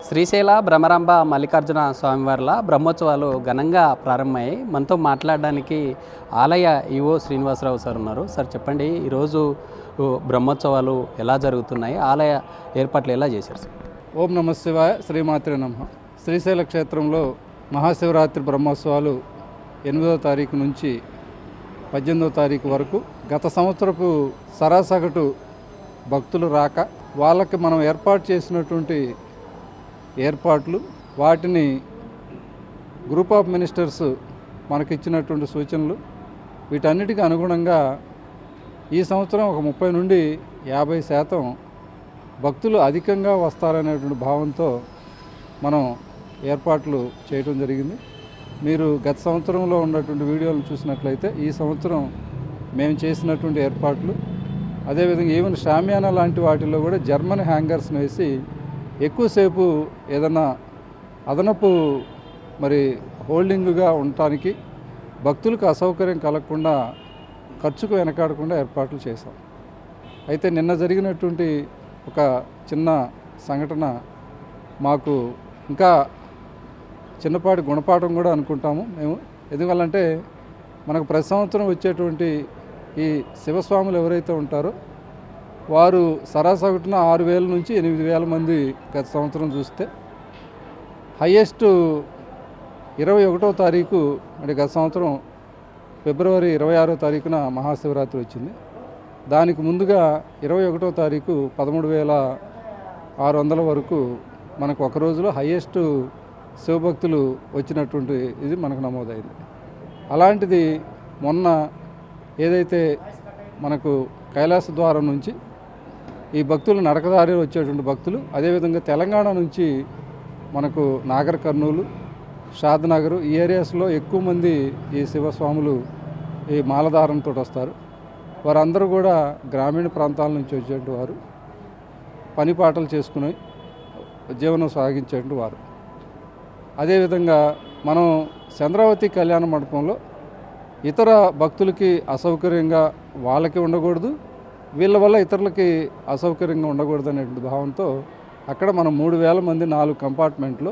శ్రీశైల భ్రమరాంబ మల్లికార్జున స్వామివార్ల బ్రహ్మోత్సవాలు ఘనంగా ప్రారంభమయ్యాయి. మనతో మాట్లాడడానికి ఆలయ ఈవో శ్రీనివాసరావు సార్ ఉన్నారు. సార్ చెప్పండి, ఈరోజు బ్రహ్మోత్సవాలు ఎలా జరుగుతున్నాయి, ఆలయ ఏర్పాట్లు ఎలా చేశారు సార్? ఓం నమ శివాయ, శ్రీమాత్రే నమః. శ్రీశైల క్షేత్రంలో మహాశివరాత్రి బ్రహ్మోత్సవాలు 8వ తారీఖు నుంచి 18వ తారీఖు వరకు గత సంవత్సరపు సరాసగటు భక్తులు రాక వాళ్ళకి మనం ఏర్పాటు చేసినటువంటి ఏర్పాట్లు, వాటిని గ్రూప్ ఆఫ్ మినిస్టర్స్ మనకిచ్చినటువంటి సూచనలు, వీటన్నిటికీ అనుగుణంగా ఈ సంవత్సరం ఒక 30 నుండి 50% భక్తులు అధికంగా వస్తారనేటువంటి భావంతో మనం ఏర్పాట్లు చేయడం జరిగింది. మీరు గత సంవత్సరంలో ఉన్నటువంటి వీడియోలు చూసినట్లయితే ఈ సంవత్సరం మేము చేసినటువంటి ఏర్పాట్లు, అదేవిధంగా ఈవెన్ షామియానా లాంటి వాటిల్లో కూడా జర్మన్ హ్యాంగర్స్ని వేసి ఎక్కువసేపు ఏదన్నా అదనపు హోల్డింగ్గా ఉండటానికి, భక్తులకు అసౌకర్యం కలగకుండా, ఖర్చుకు వెనకాడకుండా ఏర్పాట్లు చేశాం. అయితే నిన్న జరిగినటువంటి ఒక చిన్న సంఘటన మాకు ఇంకా చిన్నపాటి గుణపాఠం కూడా అనుకుంటాము మేము. ఎందువల్లంటే మనకు ప్రతి సంవత్సరం వచ్చేటువంటి ఈ శివస్వాములు ఎవరైతే ఉంటారో వారు సరాసగటున 6,000 నుంచి 8,000 మంది గత సంవత్సరం చూస్తే, హయ్యెస్ట్ 21వ తారీఖు అంటే గత సంవత్సరం ఫిబ్రవరి 26వ తారీఖున మహాశివరాత్రి వచ్చింది. దానికి ముందుగా 21వ తారీఖు 13,600 వరకు మనకు ఒక రోజులో హయ్యెస్ట్ శివభక్తులు వచ్చినటువంటి ఇది మనకు నమోదైంది. అలాంటిది మొన్న ఏదైతే మనకు కైలాస ద్వారం నుంచి ఈ భక్తులు నడకదారి వచ్చేటువంటి భక్తులు, అదేవిధంగా తెలంగాణ నుంచి మనకు నాగర్ కర్నూలు, షాద్నగర్ ఈ ఏరియాస్లో ఎక్కువ మంది ఈ శివస్వాములు ఈ మాలధారంతో వస్తారు. వారందరూ కూడా గ్రామీణ ప్రాంతాల నుంచి వచ్చేటువంటి వారు, పని పాటలు చేసుకుని జీవనం సాగించేటువంటి వారు. అదేవిధంగా మనం చంద్రావతి కళ్యాణ మండపంలో ఇతర భక్తులకి అసౌకర్యంగా వాళ్ళకి ఉండకూడదు, వీళ్ళ వల్ల ఇతరులకి అసౌకర్యంగా ఉండకూడదు అనేటువంటి భావంతో అక్కడ మనం 3,000 మంది 4 కంపార్ట్మెంట్లో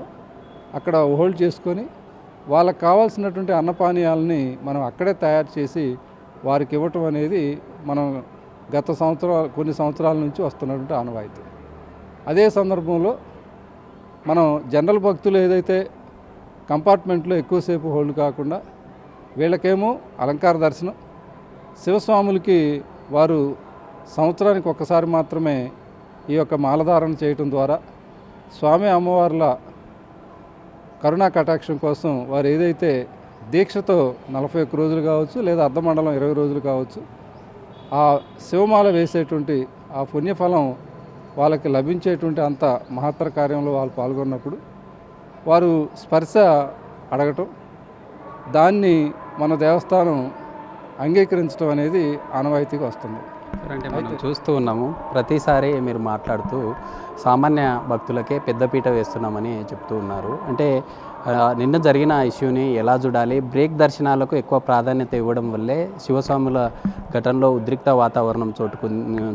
అక్కడ హోల్డ్ చేసుకొని వాళ్ళకి కావాల్సినటువంటి అన్నపానీయాలని మనం అక్కడే తయారు చేసి వారికి ఇవ్వటం అనేది మనం గత కొన్ని సంవత్సరాల నుంచి వస్తున్నటువంటి ఆనవాయితీ. అదే సందర్భంలో మనం జనరల్ భక్తులు ఏదైతే కంపార్ట్మెంట్లో ఎక్కువసేపు హోల్డ్ కాకుండా వీళ్ళకేమో అలంకార దర్శనం, శివస్వాములకి వారు సంవత్సరానికి ఒక్కసారి మాత్రమే ఈ యొక్క మాలధారణ చేయటం ద్వారా స్వామి అమ్మవార్ల కరుణా కటాక్షం కోసం వారు ఏదైతే దీక్షతో 41 రోజులు కావచ్చు, లేదా అర్ధమండలం 20 రోజులు కావచ్చు, ఆ శివమాల వేసేటువంటి ఆ పుణ్యఫలం వాళ్ళకి లభించేటువంటి అంత మహత్తర కార్యంలో వాళ్ళు పాల్గొన్నప్పుడు వారు స్పర్శ అడగటం, దాన్ని మన దేవస్థానం అంగీకరించడం అనేది ఆనవాయితీగా వస్తుంది. అంటే మనం చూస్తూ ఉన్నాము, ప్రతిసారి మీరు మాట్లాడుతూ సామాన్య భక్తులకే పెద్దపీట వేస్తున్నామని చెప్తూ ఉన్నారు. అంటే నిన్న జరిగిన ఇష్యూని ఎలా చూడాలి? బ్రేక్ దర్శనాలకు ఎక్కువ ప్రాధాన్యత ఇవ్వడం వల్లే శివస్వాముల ఘటనలో ఉద్రిక్త వాతావరణం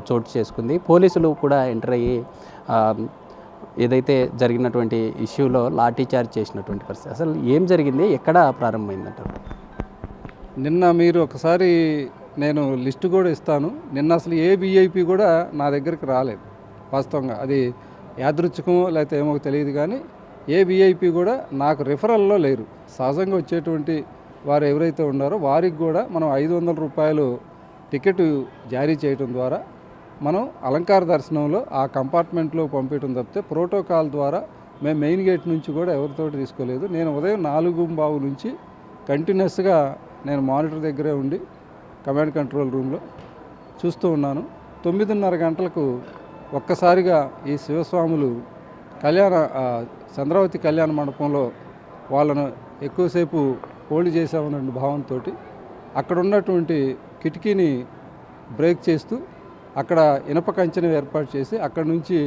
చోటు చేసుకుంది. పోలీసులు కూడా ఎంటర్ అయ్యి ఏదైతే జరిగినటువంటి ఇష్యూలో లాఠీచార్జ్ చేసినటువంటి పరిస్థితి, అసలు ఏం జరిగింది, ఎక్కడ ప్రారంభమైందంటారు? నిన్న మీరు ఒకసారి నేను లిస్టు కూడా ఇస్తాను. నిన్న అసలు ఏ విఐపి కూడా నా దగ్గరికి రాలేదు. వాస్తవంగా అది యాదృచ్ఛికమో లేకపోతే ఏమో తెలియదు, కానీ ఏ విఐపి కూడా నాకు రిఫరల్లో లేరు. సహజంగా వచ్చేటువంటి వారు ఎవరైతే ఉన్నారో వారికి కూడా మనం 500 రూపాయలు టికెట్ జారీ చేయడం ద్వారా మనం అలంకార దర్శనంలో ఆ కంపార్ట్మెంట్లో పంపించడం తప్పితే ప్రోటోకాల్ ద్వారా మేము మెయిన్ గేట్ నుంచి కూడా ఎవరితో తీసుకోలేదు. నేను ఉదయం 4:15 నుంచి కంటిన్యూస్గా నేను మానిటర్ దగ్గరే ఉండి కమాండ్ కంట్రోల్ రూమ్లో చూస్తూ ఉన్నాను. 9:30 గంటలకు ఒక్కసారిగా ఈ శివస్వాములు చంద్రావతి కళ్యాణ మండపంలో వాళ్ళను ఎక్కువసేపు హోల్డ్ చేసామనే భావంతో అక్కడ ఉన్నటువంటి కిటికీని బ్రేక్ చేస్తూ అక్కడ ఇనప కంచెను ఏర్పాటు చేసి అక్కడ నుంచి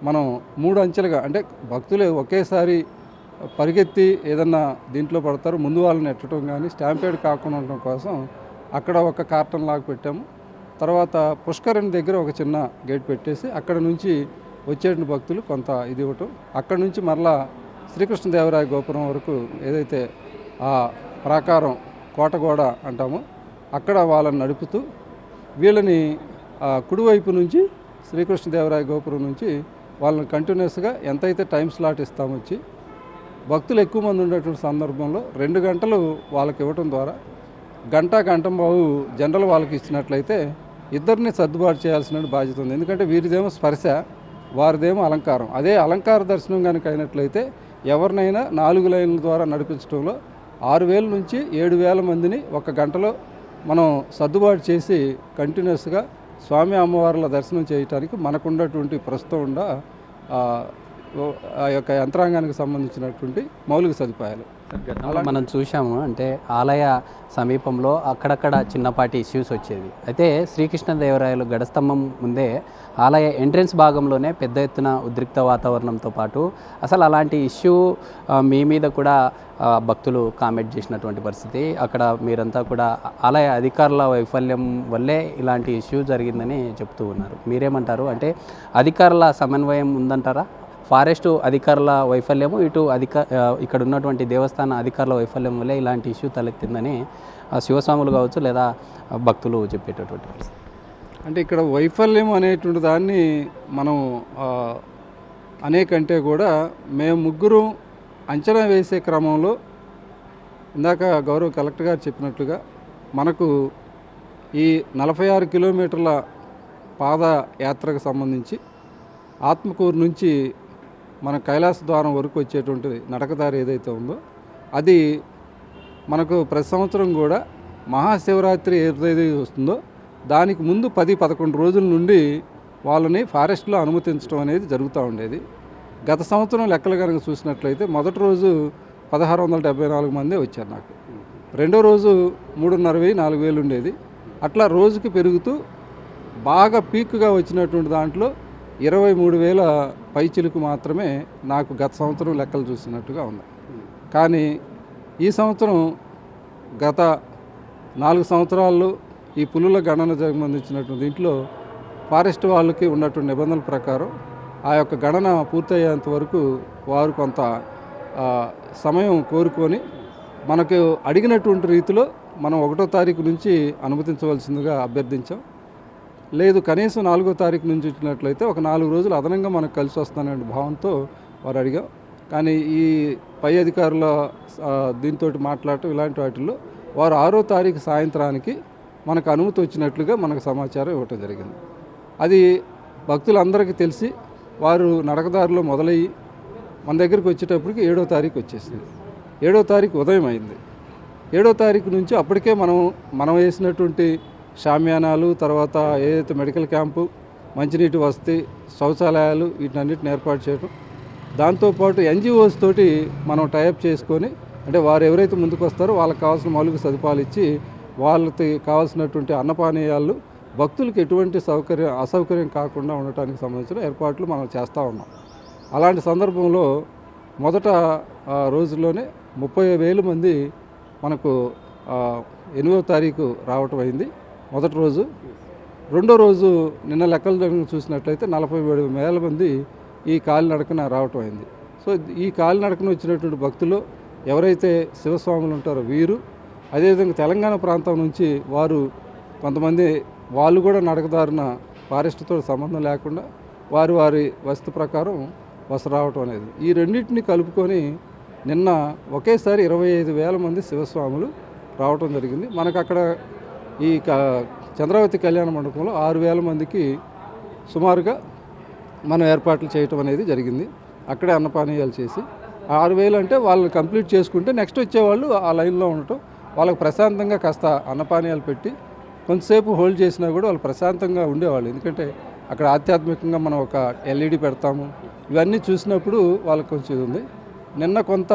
మనం 3 అంచెలుగా, అంటే భక్తులు ఒకేసారి పరిగెత్తి ఏదన్నా దీంట్లో పడతారు, ముందు వాళ్ళని ఎట్టడం కానీ స్టాంపేడ్ కాకుండా ఉండడం కోసం అక్కడ ఒక కార్టన్ లాగా పెట్టాము. తర్వాత పుష్కరిణి దగ్గర ఒక చిన్న గేట్ పెట్టేసి అక్కడ నుంచి వచ్చేటువంటి భక్తులు కొంత ఇది ఇవ్వటం, అక్కడి నుంచి మరలా శ్రీకృష్ణదేవరాయ గోపురం వరకు ఏదైతే ఆ ప్రాకారం కోటగోడ అంటామో అక్కడ వాళ్ళని నడుపుతూ వీళ్ళని కుడివైపు నుంచి శ్రీకృష్ణదేవరాయ గోపురం నుంచి వాళ్ళని కంటిన్యూస్గా ఎంతైతే టైం స్లాట్ ఇస్తామొచ్చి భక్తులు ఎక్కువ మంది ఉండేటువంటి సందర్భంలో 2 గంటలు వాళ్ళకి ఇవ్వటం ద్వారా గంటంబావు జనరల్ వాళ్ళకి ఇచ్చినట్లయితే ఇద్దరిని సర్దుబాటు చేయాల్సిన బాధ్యత ఉంది. ఎందుకంటే వీరిదేమో స్పర్శ, వారిదేమో అలంకారం. అదే అలంకార దర్శనం కనుక అయినట్లయితే ఎవరినైనా 4 లైన్ల ద్వారా నడిపించడంలో 6,000 నుంచి 7,000 మందిని 1 గంటలో మనం సర్దుబాటు చేసి కంటిన్యూస్గా స్వామి అమ్మవార్ల దర్శనం చేయడానికి మనకున్నటువంటి ప్రస్తుతం ఉన్న ఆ యొక్క యంత్రాంగానికి సంబంధించినటువంటి మౌలిక సదుపాయాలు. మనం చూసాము, అంటే ఆలయ సమీపంలో అక్కడక్కడ చిన్నపాటి ఇష్యూస్ వచ్చేది. అయితే శ్రీకృష్ణదేవరాయలు గడస్తంభం ముందే ఆలయ ఎంట్రెన్స్ భాగంలోనే పెద్ద ఎత్తున ఉద్రిక్త వాతావరణంతో పాటు అసలు అలాంటి ఇష్యూ మీ మీద కూడా భక్తులు కామెంట్ చేసినటువంటి పరిస్థితి. అక్కడ మీరంతా కూడా ఆలయ అధికారుల వైఫల్యం వల్లే ఇలాంటి ఇష్యూ జరిగిందని చెప్తూ ఉన్నారు. మీరేమంటారు? అంటే అధికారుల సమన్వయం ఉందంటారా? ఫారెస్ట్ అధికారుల వైఫల్యము, ఇటు ఇక్కడ ఉన్నటువంటి దేవస్థాన అధికారుల వైఫల్యం వల్లే ఇలాంటి ఇష్యూ తలెత్తిందని శివస్వాములు కావచ్చు లేదా భక్తులు చెప్పేటటువంటి పరిస్థితి. అంటే ఇక్కడ వైఫల్యం అనేటువంటి దాన్ని మనం అనేకంటే కూడా మేము ముగ్గురు అంచనా వేసే క్రమంలో ఇందాక గౌరవ కలెక్టర్ గారు చెప్పినట్లుగా మనకు ఈ 46 కిలోమీటర్ల పాదయాత్రకు సంబంధించి ఆత్మకూరు నుంచి మన కైలాస ద్వారం వరకు వచ్చేటువంటి నడకదారి ఏదైతే ఉందో అది మనకు ప్రతి సంవత్సరం కూడా మహాశివరాత్రి ఏదైతే వస్తుందో దానికి ముందు 10-11 రోజుల నుండి వాళ్ళని ఫారెస్ట్లో అనుమతించడం అనేది జరుగుతూ ఉండేది. గత సంవత్సరం లెక్కలు కనుక చూసినట్లయితే మొదటి రోజు 1,674 మందే వచ్చారు నాకు. రెండో రోజు 3,500-4,000 ఉండేది. అట్లా రోజుకి పెరుగుతూ బాగా పీక్గా వచ్చినటువంటి దాంట్లో 23,000 పైచిలుకు మాత్రమే నాకు గత సంవత్సరం లెక్కలు చూసినట్టుగా ఉంది. కానీ ఈ సంవత్సరం గత 4 సంవత్సరాల్లో ఈ పులుల గణన సంబంధించినటువంటి దీంట్లో ఫారెస్ట్ వాళ్ళకి ఉన్నటువంటి నిబంధనల ప్రకారం ఆ యొక్క గణన పూర్తయ్యేంత వరకు వారు కొంత సమయం కోరుకొని మనకు అడిగినటువంటి రీతిలో మనం 1వ తారీఖు నుంచి అనుమతించవలసిందిగా అభ్యర్థించాం. లేదు కనీసం 4వ తారీఖు నుంచి ఇచ్చినట్లయితే ఒక 4 రోజులు అదనంగా మనకు కలిసి వస్తాననే భావంతో వారు అడిగాం. కానీ ఈ పై అధికారుల దీంతో మాట్లాడటం ఇలాంటి వాటిల్లో వారు 6వ తారీఖు సాయంత్రానికి మనకు అనుమతి వచ్చినట్లుగా మనకు సమాచారం ఇవ్వటం జరిగింది. అది భక్తులందరికీ తెలిసి వారు నడకదారిలో మొదలయ్యి మన దగ్గరికి వచ్చేటప్పటికి 7వ తారీఖు వచ్చేసింది. 7వ తారీఖు ఉదయం అయింది. 7వ తారీఖు నుంచి అప్పటికే మనం వేసినటువంటి షామ్యానాలు, తర్వాత ఏదైతే మెడికల్ క్యాంపు, మంచినీటి వసతి, శౌచాలయాలు వీటన్నిటిని ఏర్పాటు చేయడం, దాంతోపాటు ఎన్జిఓస్ తోటి మనం టైఅప్ చేసుకొని, అంటే వారు ఎవరైతే ముందుకు వస్తారో వాళ్ళకి కావాల్సిన మౌలిక సదుపాయాలు ఇచ్చి వాళ్ళకి కావాల్సినటువంటి అన్నపానీయాలు భక్తులకు ఎటువంటి అసౌకర్యం కాకుండా ఉండటానికి సంబంధించిన ఏర్పాట్లు మనం చేస్తూ ఉన్నాం. అలాంటి సందర్భంలో మొదట రోజుల్లోనే 30,000 మంది మనకు 8వ తారీఖు రావటం అయింది మొదటి రోజు. రెండో రోజు నిన్న లెక్కలు చూసినట్లయితే 47,000 మంది ఈ కాలినడకన రావటం అయింది. సో ఈ కాలినడకన వచ్చినటువంటి భక్తులు ఎవరైతే శివస్వాములు ఉంటారో వీరు, అదేవిధంగా తెలంగాణ ప్రాంతం నుంచి వారు కొంతమంది వాళ్ళు కూడా నడకదారిన ఫారెస్ట్తో సంబంధం లేకుండా వారి వసతి ప్రకారం రావటం అనేది, ఈ రెండింటిని కలుపుకొని నిన్న ఒకేసారి 25,000 మంది శివస్వాములు రావటం జరిగింది. మనకు అక్కడ ఈ చంద్రావతి కళ్యాణ మండపంలో 6,000 మందికి సుమారుగా మనం ఏర్పాట్లు చేయటం అనేది జరిగింది. అక్కడే అన్నపానీయాలు చేసి 6,000 అంటే వాళ్ళు కంప్లీట్ చేసుకుంటే నెక్స్ట్ వచ్చేవాళ్ళు ఆ లైన్లో ఉండటం, వాళ్ళకి ప్రశాంతంగా కాస్త అన్నపానీయాలు పెట్టి కొంతసేపు హోల్డ్ చేసినా కూడా వాళ్ళు ప్రశాంతంగా ఉండేవాళ్ళు. ఎందుకంటే అక్కడ ఆధ్యాత్మికంగా మనం ఒక ఎల్ఈడి పెడతాము, ఇవన్నీ చూసినప్పుడు వాళ్ళకి కొంచెం ఇది ఉంది. నిన్న కొంత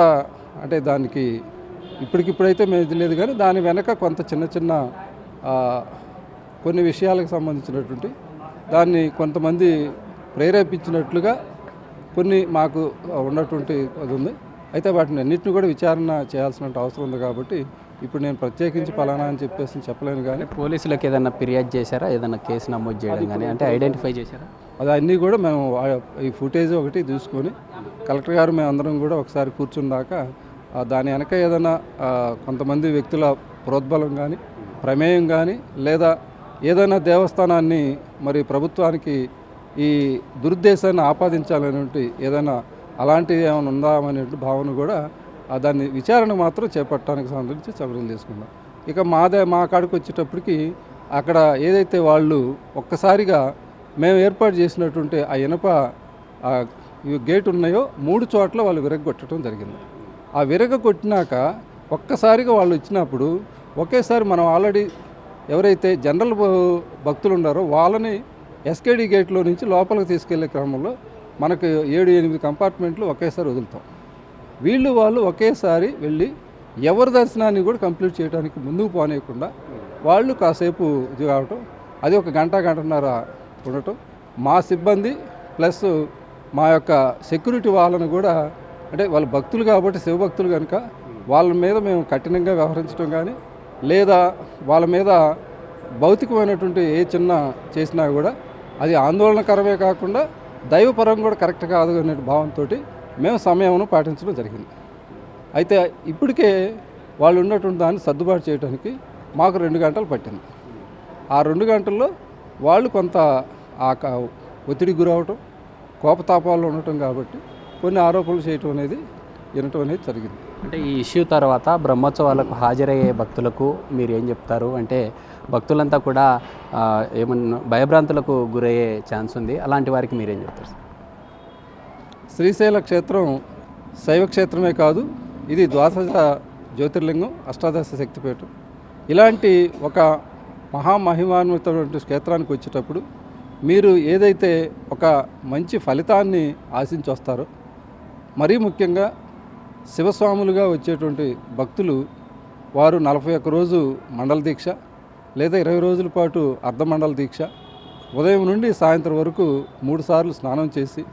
అంటే దానికి ఇప్పటికిప్పుడైతే మేము ఇది లేదు, కానీ దాని వెనక కొంత చిన్న కొన్ని విషయాలకు సంబంధించినటువంటి దాన్ని కొంతమంది ప్రేరేపించినట్లుగా కొన్ని మాకు ఉన్నటువంటి అది ఉంది. అయితే వాటిని అన్నింటినీ కూడా విచారణ చేయాల్సిన అవసరం ఉంది. కాబట్టి ఇప్పుడు నేను ప్రత్యేకించి పలానా అని చెప్పేసి చెప్పలేను. కానీ పోలీసులకు ఏదైనా ఫిర్యాదు చేశారా, ఏదైనా కేసు నమోదు చేయడం కానీ అంటే ఐడెంటిఫై చేశారా? అది అన్నీ కూడా మేము ఈ ఫుటేజ్ ఒకటి చూసుకొని కలెక్టర్ గారు మేము అందరం కూడా ఒకసారి కూర్చున్నాక దాని వెనక ఏదైనా కొంతమంది వ్యక్తుల ప్రోద్బలం కానీ ప్రమేయం కానీ లేదా ఏదైనా దేవస్థానాన్ని మరి ప్రభుత్వానికి ఈ దురుద్దేశాన్ని ఆపాదించాలనేటువంటి ఏదైనా అలాంటిది ఏమైనా ఉందా అనే భావన కూడా దాన్ని విచారణ మాత్రం చేపట్టడానికి సంబంధించి చర్యలు తీసుకున్నాం. ఇక మా కాడికి వచ్చేటప్పటికి అక్కడ ఏదైతే వాళ్ళు ఒక్కసారిగా మేము ఏర్పాటు చేసినటువంటి ఆ ఇనప గేట్ ఉన్నాయో 3 చోట్ల వాళ్ళు విరగొట్టడం జరిగింది. ఆ విరగొట్టినాక ఒక్కసారిగా వాళ్ళు వచ్చినప్పుడు ఒకేసారి మనం ఆల్రెడీ ఎవరైతే జనరల్ భక్తులు ఉన్నారో వాళ్ళని ఎస్కేడి గేట్లో నుంచి లోపలికి తీసుకెళ్లే క్రమంలో మనకు 7-8 కంపార్ట్మెంట్లు ఒకేసారి వదులుతాం. వాళ్ళు ఒకేసారి వెళ్ళి ఎవరి దర్శనాన్ని కూడా కంప్లీట్ చేయడానికి ముందుకు పోనీయకుండా వాళ్ళు కాసేపు ఇది కావటం, అది ఒక గంటన్నర ఉండటం, మా సిబ్బంది ప్లస్ మా యొక్క సెక్యూరిటీ వాళ్ళను కూడా అంటే వాళ్ళ భక్తులు కాబట్టి శివభక్తులు కనుక వాళ్ళ మీద మేము కఠినంగా వ్యవహరించడం కానీ లేదా వాళ్ళ మీద భౌతికమైనటువంటి ఏ చిన్న చేసినా కూడా అది ఆందోళనకరమే కాకుండా దైవపరం కూడా కరెక్ట్ కాదు అనే భావంతో మేము సమయమును పాటించడం జరిగింది. అయితే ఇప్పటికే వాళ్ళు ఉన్నటువంటి దాన్ని సర్దుబాటు చేయడానికి మాకు 2 గంటలు పట్టింది. ఆ 2 గంటల్లో వాళ్ళు కొంత ఒత్తిడికి గురవటం, కోపతాపాల్లో ఉండటం కాబట్టి కొన్ని ఆరోపణలు చేయటం అనేది వినటం అనేది జరిగింది. అంటే ఈ ఇష్యూ తర్వాత బ్రహ్మోత్సవాలకు హాజరయ్యే భక్తులకు మీరు ఏం చెప్తారు? అంటే భక్తులంతా కూడా ఏమన్నా భయభ్రాంతులకు గురయ్యే ఛాన్స్ ఉంది, అలాంటి వారికి మీరేం చెప్తారు? శ్రీశైల క్షేత్రం శైవ క్షేత్రమే కాదు, ఇది ద్వాదశ జ్యోతిర్లింగం, అష్టాదశ శక్తిపీఠం. ఇలాంటి ఒక మహామహిమాన్వితమైన క్షేత్రానికి వచ్చేటప్పుడు మీరు ఏదైతే ఒక మంచి ఫలితాన్ని ఆశించి వస్తారో, మరీ ముఖ్యంగా శివస్వాములుగా వచ్చేటువంటి భక్తులు వారు 41 రోజు మండల దీక్ష లేదా 20 రోజుల పాటు అర్ధమండల దీక్ష, ఉదయం నుండి సాయంత్రం వరకు 3 సార్లు స్నానం చేసి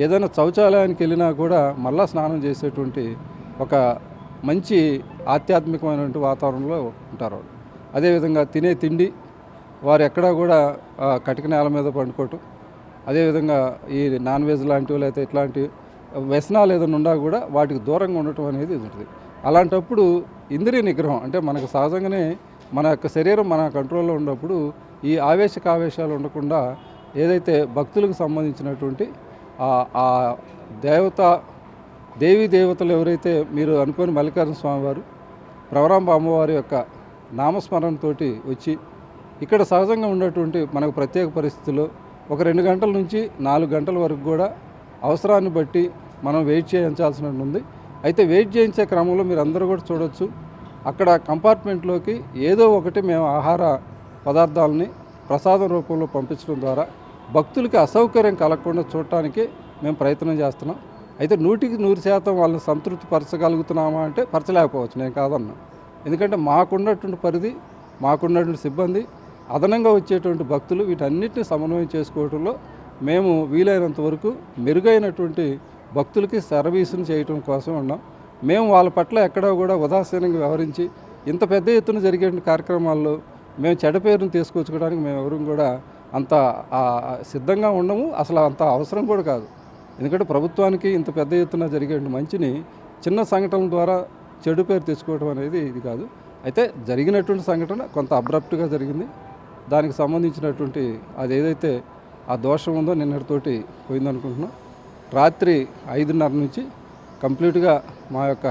ఏదైనా శౌచాలయానికి వెళ్ళినా కూడా మళ్ళా స్నానం చేసేటువంటి ఒక మంచి ఆధ్యాత్మికమైనటువంటి వాతావరణంలో ఉంటారు. అదేవిధంగా తినే తిండి వారు ఎక్కడా కూడా కటిక నేల మీద పండుకోవటం, అదేవిధంగా ఈ నాన్ వెజ్ లాంటివి లేకపోతే ఇట్లాంటి వ్యసనాలు ఏదైనా ఉన్నా కూడా వాటికి దూరంగా ఉండటం అనేది ఉంటుంది. అలాంటప్పుడు ఇంద్రియ నిగ్రహం అంటే మనకు సహజంగానే మన యొక్క శరీరం మన కంట్రోల్లో ఉన్నప్పుడు ఈ ఆవేశాలు ఉండకుండా ఏదైతే భక్తులకు సంబంధించినటువంటి ఆ దేవీ దేవతలు ఎవరైతే మీరు అనుకోని మల్లికార్జున స్వామివారు, ప్రవరాంబ అమ్మవారి యొక్క నామస్మరణతో వచ్చి ఇక్కడ సహజంగా ఉన్నటువంటి మనకు ప్రత్యేక పరిస్థితుల్లో ఒక 2 గంటల నుంచి 4 గంటల వరకు కూడా అవసరాన్ని బట్టి మనం వెయిట్ చేయించాల్సి ఉంది. అయితే వెయిట్ చేయించే క్రమంలో మీరు అందరూ కూడా చూడొచ్చు, అక్కడ కంపార్ట్మెంట్లోకి ఏదో ఒకటి మేము ఆహార పదార్థాలని ప్రసాదం రూపంలో పంపించడం ద్వారా భక్తులకి అసౌకర్యం కలగకుండా చూడటానికి మేము ప్రయత్నం చేస్తున్నాం. అయితే 100% వాళ్ళని సంతృప్తి పరచగలుగుతున్నామా అంటే పరచలేకపోవచ్చు, నేను కాదన్నా. ఎందుకంటే మాకున్నటువంటి పరిధి, మాకున్నటువంటి సిబ్బంది, అదనంగా వచ్చేటువంటి భక్తులు వీటన్నిటిని సమన్వయం చేసుకోవడంలో మేము వీలైనంత వరకు మెరుగైనటువంటి భక్తులకి సర్వీసును చేయటం కోసం ఉన్నాం. మేము వాళ్ళ పట్ల ఎక్కడా కూడా ఉదాసీనంగా వ్యవహరించి ఇంత పెద్ద ఎత్తున జరిగే కార్యక్రమాల్లో మేము చెడ్డ పేరును తీసుకొచ్చుకోవడానికి మేము ఎవరు కూడా అంత సిద్ధంగా ఉండము, అసలు అంత అవసరం కూడా కాదు. ఎందుకంటే ప్రభుత్వానికి ఇంత పెద్ద ఎత్తున జరిగే మంచిని చిన్న సంఘటనల ద్వారా చెడు పేరు తెచ్చుకోవడం అనేది ఇది కాదు. అయితే జరిగినటువంటి సంఘటన కొంత అబ్రప్ట్గా జరిగింది. దానికి సంబంధించినటువంటి అది ఏదైతే ఆ దోషం ఉందో నిన్నటితోటి పోయిందనుకుంటున్నాం. రాత్రి 5:30 నుంచి కంప్లీట్గా మా యొక్క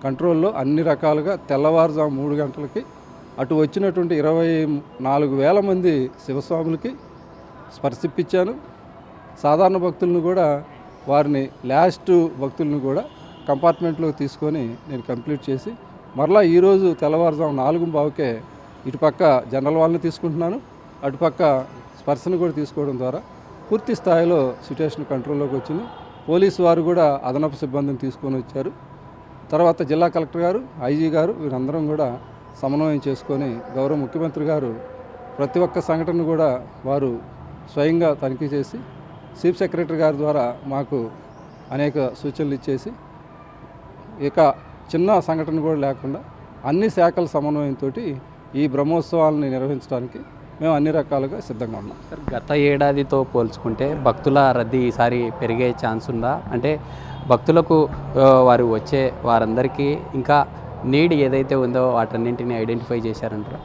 కంట్రోల్లో అన్ని రకాలుగా తెల్లవారుజాము 3 గంటలకి అటు వచ్చినటువంటి 24,000 మంది శివస్వాములకి స్పర్శిప్పించాను. సాధారణ భక్తులను కూడా వారిని లాస్ట్ భక్తులను కూడా కంపార్ట్మెంట్లోకి తీసుకొని నేను కంప్లీట్ చేసి మరలా ఈరోజు తెల్లవారుజాము 4:15కే ఇటుపక్క జనరల్ వాళ్ళని తీసుకుంటున్నాను, అటుపక్క స్పర్శను కూడా తీసుకోవడం ద్వారా పూర్తి స్థాయిలో సిట్యుయేషన్ కంట్రోల్లోకి వచ్చింది. పోలీసు వారు కూడా అదనపు సిబ్బందిని తీసుకొని వచ్చారు. తర్వాత జిల్లా కలెక్టర్ గారు, ఐజీ గారు వీరందరం కూడా సమన్వయం చేసుకొని గౌరవ ముఖ్యమంత్రి గారు ప్రతి ఒక్క సంఘటన కూడా వారు స్వయంగా తనిఖీ చేసి చీఫ్ సెక్రటరీ గారి ద్వారా మాకు అనేక సూచనలు ఇచ్చేసి ఇక చిన్న సంఘటన కూడా లేకుండా అన్ని శాఖల సమన్వయంతో ఈ బ్రహ్మోత్సవాలని నిర్వహించడానికి మేము అన్ని రకాలుగా సిద్ధంగా ఉన్నాం. సార్, గత ఏడాదితో పోల్చుకుంటే భక్తుల రద్దీ ఈసారి పెరిగే ఛాన్స్ ఉందా? అంటే భక్తులకు వారు వచ్చే వారందరికీ ఇంకా నీడ్ ఏదైతే ఉందో వాటన్నింటినీ ఐడెంటిఫై చేశారంటారా?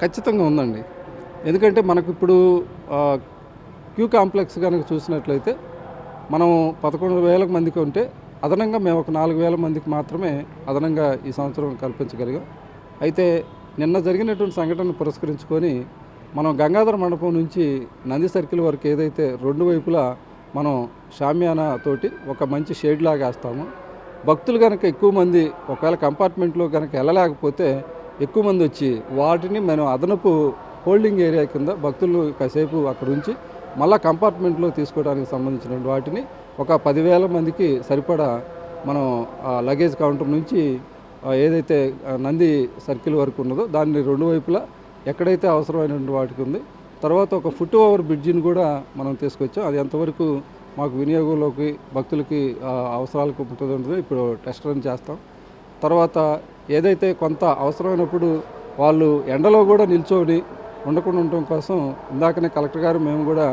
ఖచ్చితంగా ఉందండి. ఎందుకంటే మనకు ఇప్పుడు క్యూ కాంప్లెక్స్ కనుక చూసినట్లయితే మనం 11,000 మందికి ఉంటే అదనంగా మేము ఒక 4,000 మందికి మాత్రమే అదనంగా ఈ సంవత్సరం కల్పించగలిగాం. అయితే నిన్న జరిగినటువంటి సంఘటనను పురస్కరించుకొని మనం గంగాధర మండపం నుంచి నంది సర్కిల్ వరకు ఏదైతే రెండు వైపులా మనం షామియానా తోటి ఒక మంచి షేడ్ లాగా వేస్తాము. భక్తులు కనుక ఎక్కువ మంది ఒకవేళ కంపార్ట్మెంట్లో కనుక వెళ్ళలేకపోతే ఎక్కువ మంది వచ్చి వాటిని మనం అదనపు హోల్డింగ్ ఏరియా కింద భక్తులు కాసేపు అక్కడ ఉంచి మళ్ళీ కంపార్ట్మెంట్లో తీసుకోవడానికి సంబంధించిన వాటిని ఒక 10,000 మందికి సరిపడా మనం లగేజ్ కౌంటర్ నుంచి ఏదైతే నంది సర్కిల్ వరకు ఉన్నదో దాన్ని రెండు వైపులా ఎక్కడైతే అవసరమైనటువంటి వాటికి ఉంది. తర్వాత ఒక ఫుట్ ఓవర్ బ్రిడ్జిని కూడా మనం తీసుకొచ్చాం. అది ఎంతవరకు మాకు వినియోగంలోకి భక్తులకి అవసరాలకు ఉంటుందో ఇప్పుడు టెస్ట్ రన్ చేస్తాం. తర్వాత ఏదైతే కొంత అవసరమైనప్పుడు వాళ్ళు ఎండలో కూడా నిల్చొని ఉండకుండా ఉండటం కోసం ఇందాకనే కలెక్టర్ గారు మేము కూడా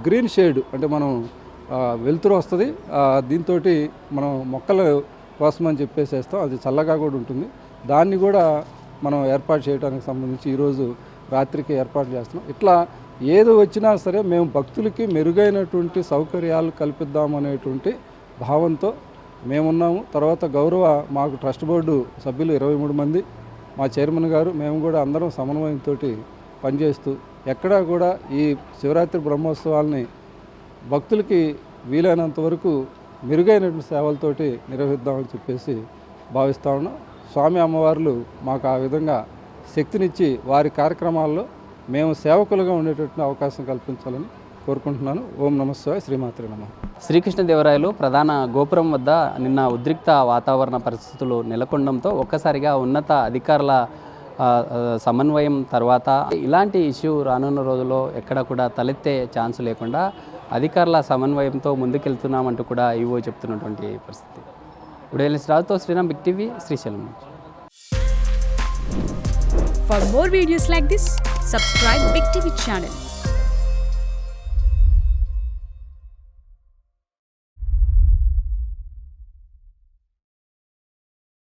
గ్రీన్ షేడ్ అంటే మనం వెలుతురు వస్తుంది, దీంతో మనం మొక్కల కోసం అని చెప్పేసేస్తాం. అది చల్లగా కూడా ఉంటుంది. దాన్ని కూడా మనం ఏర్పాటు చేయడానికి సంబంధించి ఈరోజు రాత్రికి ఏర్పాటు చేస్తున్నాం. ఇట్లా ఏది వచ్చినా సరే మేము భక్తులకి మెరుగైనటువంటి సౌకర్యాలు కల్పిద్దామనేటువంటి భావంతో మేమున్నాము. తర్వాత గౌరవ మాకు ట్రస్ట్ బోర్డు సభ్యులు 23 మంది, మా చైర్మన్ గారు, మేము కూడా అందరం సమన్వయంతో పనిచేస్తూ ఎక్కడా కూడా ఈ శివరాత్రి బ్రహ్మోత్సవాల్ని భక్తులకి వీలైనంత వరకు మెరుగైనటువంటి సేవలతోటి నిర్వహిద్దామని చెప్పేసి భావిస్తా ఉన్నాం. స్వామి అమ్మవార్లు మాకు ఆ విధంగా శక్తినిచ్చి వారి కార్యక్రమాల్లో మేము సేవకులుగా ఉండేటటువంటి అవకాశం కల్పించాలని కోరుకుంటున్నాను. ఓం నమః శివాయ, శ్రీమాత్రే నమః. శ్రీకృష్ణదేవరాయలు ప్రధాన గోపురం వద్ద నిన్న ఉద్రిక్త వాతావరణ పరిస్థితులు నెలకొనడంతో ఒక్కసారిగా ఉన్నత అధికారుల సమన్వయం తర్వాత ఇలాంటి ఇష్యూ రానున్న రోజుల్లో ఎక్కడ కూడా తలెత్తే ఛాన్స్ లేకుండా అధికారుల సమన్వయంతో ముందుకెళ్తున్నామంటూ కూడా ఈవో చెప్తున్నటువంటి పరిస్థితి. ఉదయం రావుతో Sriram, big TV, Srisailam. For more videos like this, subscribe Big TV channel.